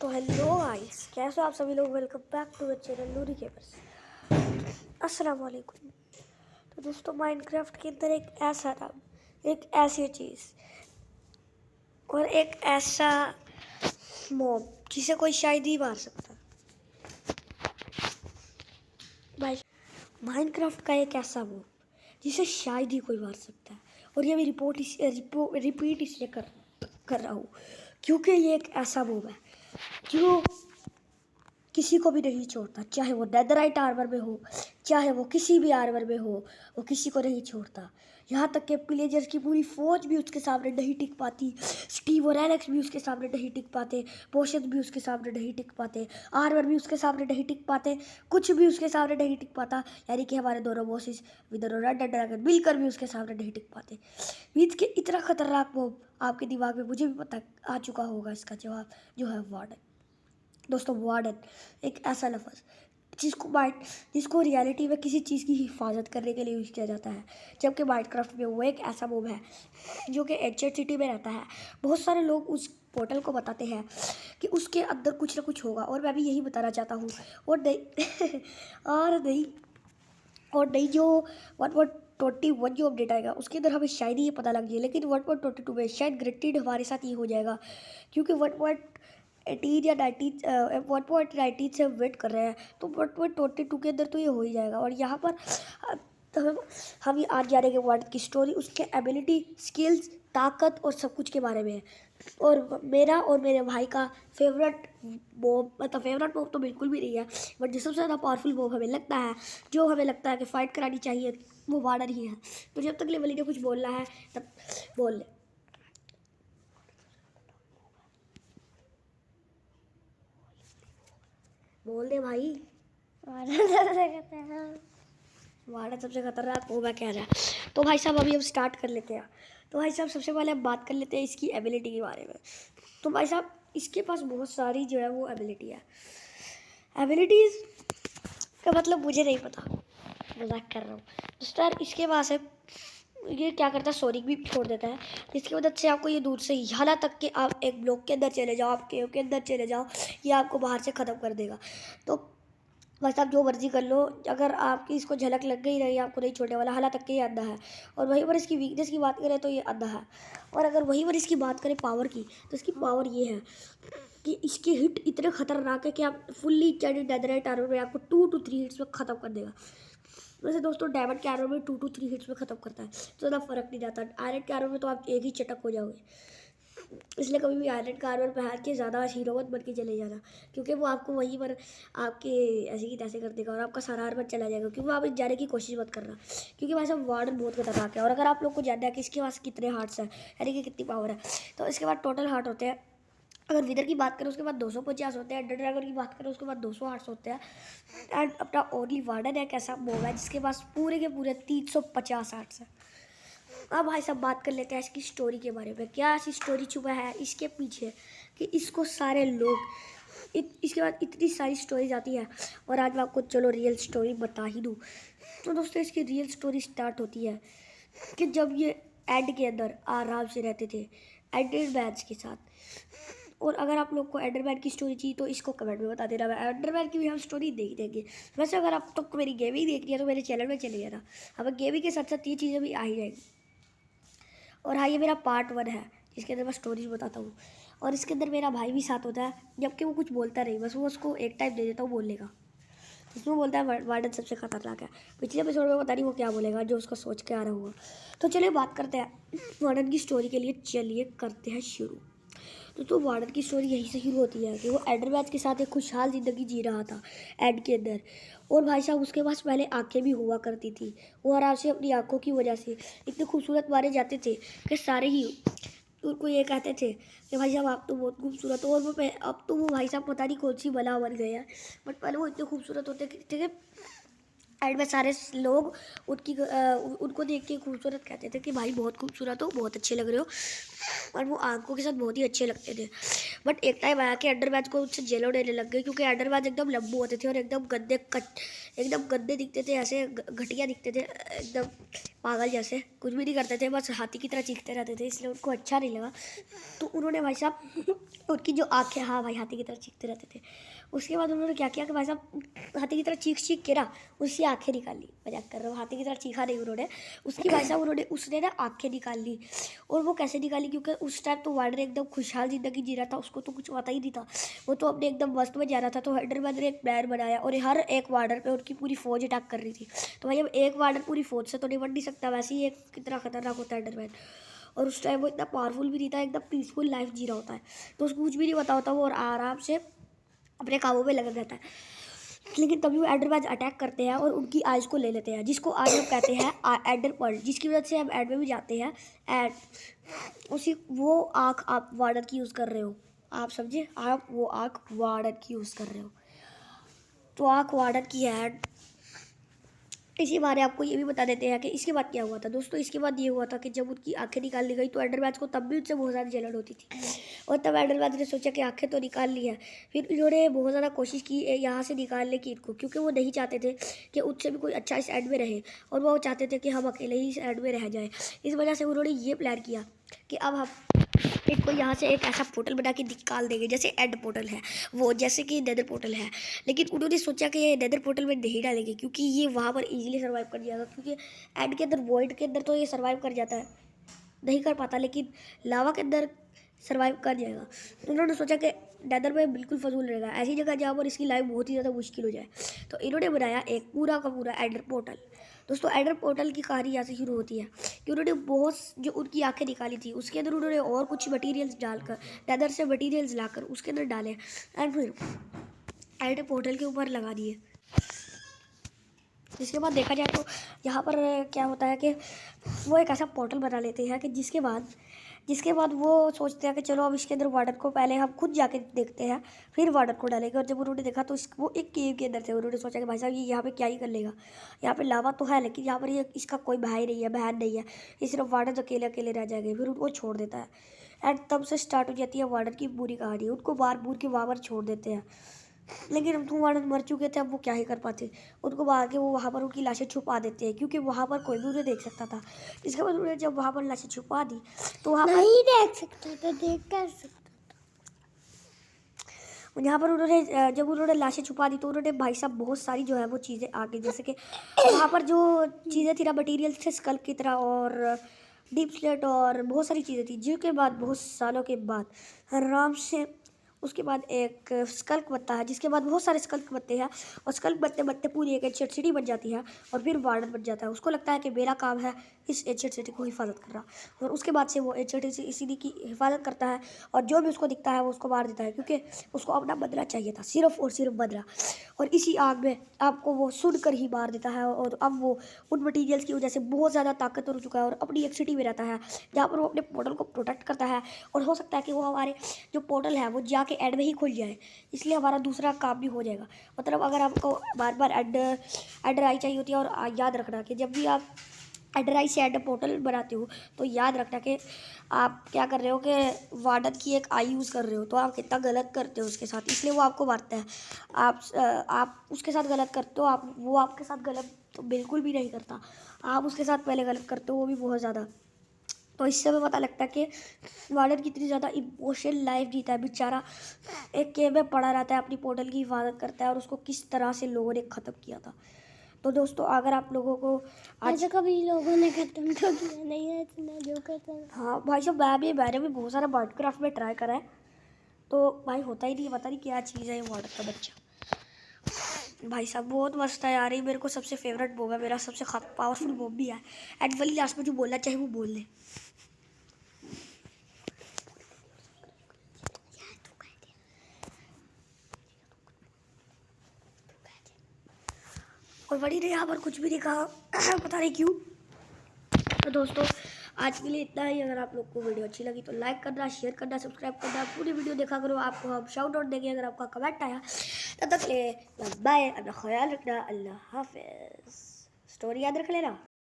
तो hello guys, कैसे हो आप सभी लोग। Welcome back to the channel Noori gamers. अस्सलाम वालेकुम। तो दोस्तों, माइनक्राफ्ट के अंदर एक ऐसा नाम, एक ऐसी चीज़ और एक ऐसा मॉब जिसे कोई शायद ही मार सकता। भाई, माइनक्राफ्ट का एक ऐसा मॉब जिसे शायद ही कोई मार सकता है। और ये मैं रिपीट इसलिए कर रहा हूँ क्योंकि ये एक ऐसा मॉब है जो किसी को भी नहीं छोड़ता, चाहे वो नेदरराइट आर्मर में हो, चाहे वो किसी भी आर्मर में हो, वो किसी को नहीं छोड़ता। यहाँ तक कि पिलेजर्स की पूरी फौज भी उसके सामने नहीं टिक पाती, स्टीव और एलेक्स भी उसके सामने नहीं टिक पाते, पोशन भी उसके सामने नहीं टिक पाते, आर्मर भी उसके सामने नहीं टिक पाते, कुछ भी उसके सामने नहीं टिक पाता। यानी कि हमारे दोनों बॉसेस विदर और रेड ड्रैगन मिलकर भी उसके सामने नहीं टिक पाते। मीन्स के इतना खतरनाक वो आपके दिमाग में मुझे भी पता आ चुका होगा इसका जवाब, जो है वार्डन। दोस्तों, वार्डन एक ऐसा लफ्ज़ जिसको रियलिटी में किसी चीज़ की हिफाजत करने के लिए यूज़ किया जाता है, जबकि माइनक्राफ्ट में वो एक ऐसा मॉब है जो कि एंशिएंट सिटी में रहता है। बहुत सारे लोग उस पोर्टल को बताते हैं कि उसके अंदर कुछ ना कुछ होगा, और मैं भी यही बताना चाहता हूँ। और नहीं और नहीं जो 1.21 जो अपडेट आएगा उसके अंदर हमें शायद ही ये पता लग जाए, लेकिन 1.22 में शायद ग्रेटेड हमारे साथ ये हो जाएगा, क्योंकि 1.18 या 19 1.19 से वेट कर रहे हैं, तो 1.22 के अंदर तो ये हो ही जाएगा। और यहाँ पर तो हम ये आज जानेंगे वर्ड की स्टोरी, उसके एबिलिटी, स्किल्स, ताकत और सब कुछ के बारे में है। और मेरा और मेरे भाई का फेवरेट मॉब, मतलब फेवरेट मॉब तो बिल्कुल भी नहीं है, बट जो सबसे ज़्यादा पावरफुल मॉब हमें लगता है, जो हमें लगता है कि फ़ाइट करानी चाहिए, वो वार्डन ही है। तो जब तक लेवली ने कुछ बोलना है तब बोल ले। बोल दे भाई। वार्डन सबसे खतरनाक मॉब है, क्या है। तो भाई साहब अभी हम स्टार्ट कर लेते हैं। तो भाई साहब सबसे पहले हम बात कर लेते हैं इसकी एबिलिटी के बारे में। तो भाई साहब इसके पास बहुत सारी जो है वो एबिलिटी है। एबिलिटीज़ का मतलब मुझे नहीं पता, मजाक कर रहा हूँ दोस्तों। यार इसके पास है, ये क्या करता है, सोनिक भी छोड़ देता है, जिसकी मदद से आपको ये दूर से यहाँ तक कि आप एक ब्लॉक के अंदर चले जाओ, आप केव के अंदर चले जाओ, ये आपको बाहर से ख़त्म कर देगा। तो बस आप जो मर्जी कर लो, अगर आपकी इसको झलक लग गई नहीं, आपको नहीं छोड़ने वाला। हालांकि तक के ये अंधा है। और वहीं पर इसकी वीकनेस की बात करें तो ये अंधा है। और अगर वहीं पर इसकी बात करें पावर की, तो इसकी पावर ये है कि इसके हिट इतने खतरनाक है कि आप फुल्ली चार्जड नेदरराइट आर्मर में आपको 2 to 3 हिट्स में ख़त्म कर देगा। वैसे दोस्तों डायमंड के आर्मर में 2 to 3 हिट्स में ख़त्म करता है, तो ज़्यादा फर्क नहीं जाता। आयरन के आर्मर में तो आप एक ही चटक हो जाओगे। इसलिए कभी भी आयरन का आर्मर पहन के ज़्यादा हीरो मत बन के चले जाना, क्योंकि वो आपको वहीं पर आपके ऐसे की तैसे कर देगा और आपका सारा आर्मर चला जाएगा। क्योंकि आप जाने की कोशिश मत करना, क्योंकि वैसे वार्डन बहुत खतरनाक है। और अगर आप लोग को जानना है कि इसके पास कितने हार्ट्स हैं, यानी कि कितनी पावर है, तो इसके बाद टोटल हार्ट होते हैं। अगर विदर की बात करें उसके बाद 250 होते हैं, एंडर ड्रैगन की बात करें उसके बाद 200 हार्ट्स होते हैं। एंड अपना ओनली वार्डन एक ऐसा मॉब है जिसके पास पूरे के पूरे 350 हार्ट्स हैं। अब भाई साहब बात कर लेते हैं इसकी स्टोरी के बारे में। क्या ऐसी स्टोरी छुपा है इसके पीछे कि इसको सारे लोग इसके बाद इतनी सारी स्टोरीज आती है। और आज मैं आपको चलो रियल स्टोरी बता ही दूँ। तो दोस्तों इसकी रियल स्टोरी स्टार्ट होती है कि जब ये एड के अंदर आराम से रहते थे एंडरमैन्स के साथ। और अगर आप लोग को एंडरमैन की स्टोरी चाहिए तो इसको कमेंट में बता देना, मैं एंडरमैन की भी हम स्टोरी देख देंगे। वैसे अगर आप तो मेरी गेमिंग देखनी है तो मेरे चैनल में चले जाना, हमें गेमिंग के साथ साथ ये चीज़ें भी आ ही जाएंगी। और हाँ, ये मेरा पार्ट 1 है जिसके अंदर मैं स्टोरीज बताता हूँ। और इसके अंदर मेरा भाई भी साथ होता है, जबकि वो कुछ बोलता नहीं, बस वो उसको एक टाइप दे देता हूँ बोलने का। उसमें बोलता है वार्डन सबसे खतरनाक है। पिछले एपिसोड में पता नहीं वो क्या बोलेगा, जो उसका सोच के आ रहा होगा। तो चलिए बात करते हैं वार्डन की स्टोरी के लिए, चलिए करते हैं शुरू। तो वार्डन की स्टोरी यहीं से शुरू होती है कि वो एंडरमैन के साथ एक खुशहाल ज़िंदगी जी रहा था एड के अंदर। और भाई साहब उसके पास पहले आंखें भी हुआ करती थी। वो आराम से अपनी आंखों की वजह से इतने खूबसूरत मारे जाते थे कि सारे ही उनको ये कहते थे कि भाई साहब आप तो बहुत खूबसूरत हो। और वो अब तो वो भाई साहब पता नहीं कौन सी बला बन गए हैं, बट पहले वो इतने खूबसूरत होते थे कि एंड में सारे लोग उनको देख के खूबसूरत कहते थे कि भाई बहुत खूबसूरत हो, बहुत अच्छे लग रहे हो, और वो आंखों के साथ बहुत ही अच्छे लगते थे। बट एक टाइम आया कि अंडरवैज को उससे जेलो देने लग गए, क्योंकि अंडरवैज एकदम लंबू होते थे और एकदम गंदे दिखते थे, ऐसे घटिया दिखते थे, एकदम पागल जैसे, कुछ भी नहीं करते थे, बस हाथी की तरह चीखते रहते थे, इसलिए उनको अच्छा नहीं लगा। तो उन्होंने भाई साहब उनकी जो आँखें, हाँ भाई हाथी की तरह चीखते रहते थे, उसके बाद उन्होंने क्या किया कि भाई साहब हाथी की तरह चीख के ना उसकी आंखें निकाल ली। मजाक कर रहा हूँ, हाथी की तरह चीखा नहीं उन्होंने, उसकी भाई साहब उसने ना आंखें निकाल ली। और वो कैसे निकाली, क्योंकि उस टाइम तो वार्डन एकदम खुशहाल ज़िंदगी जी रहा था, उसको तो कुछ पता ही नहीं था, वो तो अपने एकदम मस्त में जा रहा था। तो हैदराबाद ने एक प्लान बनाया और हर एक वार्डन पे उनकी पूरी फौज अटैक कर रही थी। तो भाई अब एक वार्डन पूरी फौज से तो निपट नहीं सकता, वैसे ही एक कितना खतरनाक होता है हैदराबाद। और उस टाइम वो इतना पावरफुल भी नहीं था, एकदम पीसफुल लाइफ जी रहा होता है, तो उसको कुछ भी नहीं पता होता, वो और आराम से अपने कामों में लगा रहता है। लेकिन तभी वो एडरवैज अटैक करते हैं और उनकी आइज़ को ले लेते हैं, जिसको आज हम कहते हैं एडर पर्ल, जिसकी वजह से हम एड में भी जाते हैं। एड उसी वो आँख आप वार्डन की यूज़ कर रहे हो, आप समझे, आप वो आँख वार्डन की यूज़ कर रहे हो, तो आँख वार्डन की है। इसी बारे आपको ये भी बता देते हैं कि इसके बाद क्या हुआ था दोस्तों। इसके बाद ये हुआ था कि जब उनकी आंखें निकाल ली गई तो एडरवैज को तब भी उससे बहुत ज़्यादा जलन होती थी, और तब एडरवैज ने सोचा कि आंखें तो निकाल ली है। फिर इन्होंने बहुत ज़्यादा कोशिश की यहाँ से निकालने की इनको, क्योंकि वो नहीं चाहते थे कि उससे भी कोई अच्छा इस एड में रहे, और वो चाहते थे कि हम अकेले ही इस एड में रह जाए। इस वजह से उन्होंने ये प्लान किया कि अब हम इनको यहाँ से एक ऐसा पोर्टल बना के निकाल देंगे, जैसे एड पोर्टल है वो, जैसे कि नेदर पोर्टल है। लेकिन उन्होंने सोचा कि ये नेदर पोर्टल में नहीं डालेंगे, क्योंकि ये वहाँ पर इजीली सर्वाइव कर जाएगा, क्योंकि एड के अंदर, वॉइड के अंदर तो ये सर्वाइव कर जाता है, नहीं कर पाता, लेकिन लावा के अंदर सर्वाइव कर जाएगा। तो उन्होंने सोचा कि नेदर में बिल्कुल फजूल रहेगा, ऐसी जगह जहाँ पर इसकी लाइफ बहुत ही ज़्यादा मुश्किल हो जाए। तो इन्होंने बनाया एक पूरा का पूरा एडर पोर्टल। दोस्तों एडर पोर्टल की कहानी यहाँ से शुरू होती है कि उन्होंने बहुत जो उनकी आंखें निकाली थी उसके अंदर उन्होंने और कुछ मटेरियल्स डालकर, नेदर से मटेरियल्स लाकर उसके अंदर डाले, एंड फिर एडर पोर्टल के ऊपर लगा दिए। जिसके बाद देखा जाए तो यहाँ पर क्या होता है कि वो एक ऐसा पोर्टल बना लेते हैं कि जिसके बाद वो सोचते हैं कि चलो अब इसके अंदर वार्डन को पहले हम खुद जाके देखते हैं, फिर वार्डन को डालेंगे। और जब उन्होंने देखा तो वो एक केव के अंदर थे, उन्होंने सोचा कि भाई साहब ये यहाँ पे क्या ही कर लेगा, यहाँ पे लावा तो है लेकिन यहाँ पर ये इसका कोई भाई नहीं है, बहन नहीं है, ये सिर्फ वार्डन अकेले अकेले रह जाएंगे। फिर उनको छोड़ देता है, एंड तब से स्टार्ट हो जाती है वार्डन की पूरी कहानी। उनको बार बूर के वहाँ पर छोड़ देते हैं, लेकिन अब तो वार्डन मर चुके थे, अब वो क्या ही कर पाते। उनको मार के वो वहाँ पर उनकी लाशें छुपा देते हैं, क्योंकि वहाँ पर कोई भी उन्हें देख सकता था। इसके बाद उन्होंने जब वहाँ पर लाशें छुपा दी तो वहाँ पर नहीं देख सकता था, देख कर सकता। यहाँ पर उन्होंने जब उन्होंने लाशें छुपा दी तो उन्होंने भाई साहब बहुत सारी जो है वो चीज़ें आगे, जैसे कि वहाँ पर जो चीज़ें थी ना, मटीरियल थे स्कल की तरह और डीप स्लेट और बहुत सारी चीज़ें थी, जिसके बाद बहुत सालों के बाद आराम से उसके बाद एक स्कल्क बनता है, जिसके बाद बहुत सारे स्कल्क बनते हैं, और स्कल्क बनते बनते पूरी एक एंशिएंट सिटी बन जाती है, और फिर वार्डन बन जाता है। उसको लगता है कि मेरा काम है इस एंशिएंट सिटी को हिफाजत करना, और उसके बाद से वो एंशिएंट सिटी की हिफाजत करता है, और जो भी उसको दिखता है वो उसको मार देता है, क्योंकि उसको अपना बदला चाहिए था, सिर्फ और सिर्फ बदला। और इसी आग में आपको वो सुन कर ही मार देता है, और अब वो उन मटीरियल्स की वजह से बहुत ज़्यादा ताकतवर हो चुका है, और अपनी एक सिटी में रहता है जहाँ पर वो अपने पोर्टल को प्रोटेक्ट करता है। और हो सकता है कि वो हमारे जो पोर्टल है वो जाके एड में ही खुल जाए, इसलिए हमारा दूसरा काम भी हो जाएगा। मतलब अगर आपको बार बार एडर आई चाहिए होती है, और याद रखना कि जब भी आप एडर आई से एडर पोर्टल बनाते हो तो याद रखना कि आप क्या कर रहे हो कि वार्डन की एक आई यूज़ कर रहे हो, तो आप कितना गलत करते हो उसके साथ, इसलिए वो आपको मारता है। आप उसके साथ गलत करते हो, वो आपके साथ गलत तो बिल्कुल भी नहीं करता, आप उसके साथ पहले गलत करते हो, वो भी बहुत ज़्यादा। तो इससे हमें पता लगता है कि वार्डन कितनी ज़्यादा इमोशनल लाइफ जीता है बेचारा, एक केव में पड़ा रहता है, अपनी पोर्टल की हिफाजत करता है, और उसको किस तरह से लोगों ने ख़त्म किया था। तो दोस्तों अगर आप लोगों को आज ऐसा कभी लोगों ने खत्म तो किया नहीं है इतना जो करता है। हाँ भाई साहब, मैंने भी बहुत सारा माइनक्राफ्ट में ट्राई करा है, तो भाई होता ही नहीं, पता नहीं क्या चीज़ है ये वार्डन का बच्चा। भाई साहब बहुत मस्त है यार, ये मेरे को सबसे फेवरेट बॉब है, मेरा सबसे पावरफुल बॉब भी है। एंड वही लास्ट में जो बोलना चाहे वो बोल ले। और बड़ी ने यहाँ पर कुछ भी नहीं कहा पता नहीं क्यों। तो दोस्तों आज के लिए इतना ही। अगर आप लोग को वीडियो अच्छी लगी तो लाइक करना, शेयर करना, सब्सक्राइब करना, पूरी वीडियो देखा करो। आपको हम शाउट आउट देंगे अगर आपका कमेंट आया। तब तक के लिए बाय, अपना ख्याल रखना, अल्लाह हाफिज़। स्टोरी याद रख लेना।